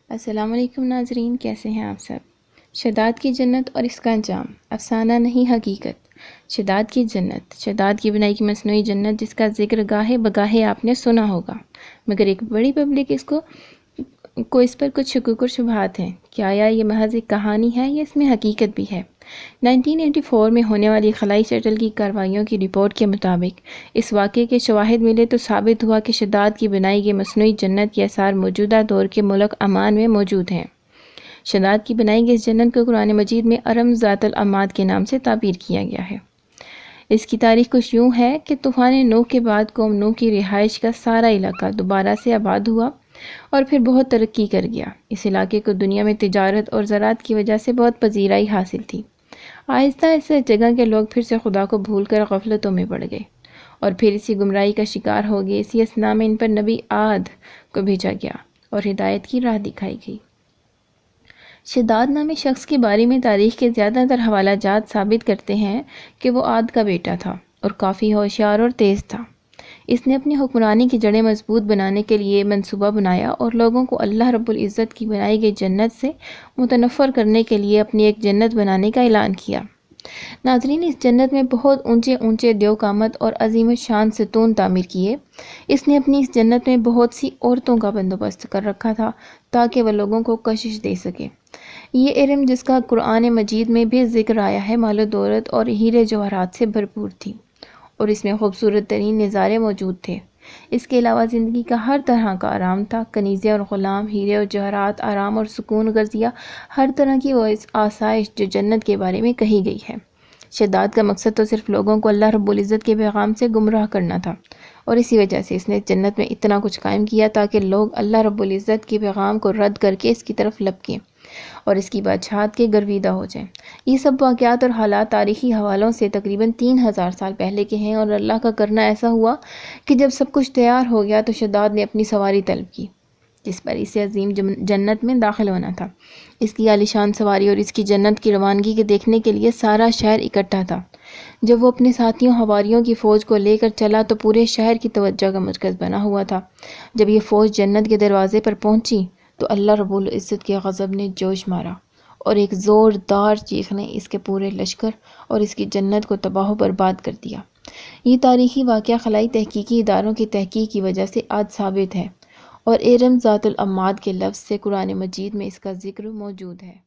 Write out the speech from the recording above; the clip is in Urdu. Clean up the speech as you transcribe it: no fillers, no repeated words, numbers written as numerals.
السلام علیکم ناظرین، کیسے ہیں آپ سب؟ شداد کی جنت اور اس کا انجام افسانہ نہیں حقیقت۔ شداد کی جنت، شداد کی بنائی کی مصنوعی جنت جس کا ذکر گاہے بگاہے آپ نے سنا ہوگا، مگر ایک بڑی پبلک اس پر کچھ شکوک و شبہات ہیں کہ آیا یہ محض ایک کہانی ہے یا اس میں حقیقت بھی ہے۔ 1984 میں ہونے والی خلائی شٹل کی کارروائیوں کی رپورٹ کے مطابق اس واقعے کے شواہد ملے تو ثابت ہوا کہ شداد کی بنائی گئی مصنوعی جنت کے آثار موجودہ دور کے ملک عمان میں موجود ہیں۔ شداد کی بنائی گئی اس جنت کو قرآن مجید میں ارم ذات العماد کے نام سے تعبیر کیا گیا ہے۔ اس کی تاریخ کچھ یوں ہے کہ طوفان نوح کے بعد قوم نوح کی رہائش کا سارا علاقہ دوبارہ سے آباد ہوا اور پھر بہت ترقی کر گیا۔ اس علاقے کو دنیا میں تجارت اور زراعت کی وجہ سے بہت پذیرائی حاصل تھی۔ آہستہ آہستہ اس جگہ کے لوگ پھر سے خدا کو بھول کر غفلتوں میں پڑ گئے اور پھر اسی گمراہی کا شکار ہو گئے۔ اسی اثنا میں ان پر نبی عاد کو بھیجا گیا اور ہدایت کی راہ دکھائی گئی۔ شداد نامی شخص کے بارے میں تاریخ کے زیادہ تر حوالہ جات ثابت کرتے ہیں کہ وہ عاد کا بیٹا تھا اور کافی ہوشیار اور تیز تھا۔ اس نے اپنی حکمرانی کی جڑیں مضبوط بنانے کے لیے منصوبہ بنایا اور لوگوں کو اللہ رب العزت کی بنائی گئی جنت سے متنفر کرنے کے لیے اپنی ایک جنت بنانے کا اعلان کیا۔ ناظرین، اس جنت میں بہت اونچے اونچے دیو قامت اور عظیم الشان ستون تعمیر کیے۔ اس نے اپنی اس جنت میں بہت سی عورتوں کا بندوبست کر رکھا تھا تاکہ وہ لوگوں کو کشش دے سکے۔ یہ ارم جس کا قرآن مجید میں بھی ذکر آیا ہے مال و دولت اور ہیرے جواہرات سے بھرپور تھی اور اس میں خوبصورت ترین نظارے موجود تھے۔ اس کے علاوہ زندگی کا ہر طرح کا آرام تھا۔ کنیزیں اور غلام، ہیرے اور جواہرات، آرام اور سکون، غذیہ، ہر طرح کی وہ آسائش جو جنت کے بارے میں کہی گئی ہے۔ شداد کا مقصد تو صرف لوگوں کو اللہ رب العزت کے پیغام سے گمراہ کرنا تھا اور اسی وجہ سے اس نے جنت میں اتنا کچھ قائم کیا تاکہ لوگ اللہ رب العزت کے پیغام کو رد کر کے اس کی طرف لپکیں اور اس کی بادشاہت کے گرویدہ ہو جائیں۔ یہ سب واقعات اور حالات تاریخی حوالوں سے تقریباً 3000 سال پہلے کے ہیں اور اللہ کا کرنا ایسا ہوا کہ جب سب کچھ تیار ہو گیا تو شداد نے اپنی سواری طلب کی جس پر اسے عظیم جنت میں داخل ہونا تھا۔ اس کی عالیشان سواری اور اس کی جنت کی روانگی کے دیکھنے کے لیے سارا شہر اکٹھا تھا۔ جب وہ اپنے ساتھیوں حواریوں کی فوج کو لے کر چلا تو پورے شہر کی توجہ کا مرکز بنا ہوا تھا۔ جب یہ فوج جنت کے دروازے پر پہنچی تو اللہ رب العزت کے غضب نے جوش مارا اور ایک زوردار چیخ نے اس کے پورے لشکر اور اس کی جنت کو تباہ و برباد کر دیا۔ یہ تاریخی واقعہ خلائی تحقیقی اداروں کی تحقیق کی وجہ سے آج ثابت ہے اور ارم ذات العماد کے لفظ سے قرآن مجید میں اس کا ذکر موجود ہے۔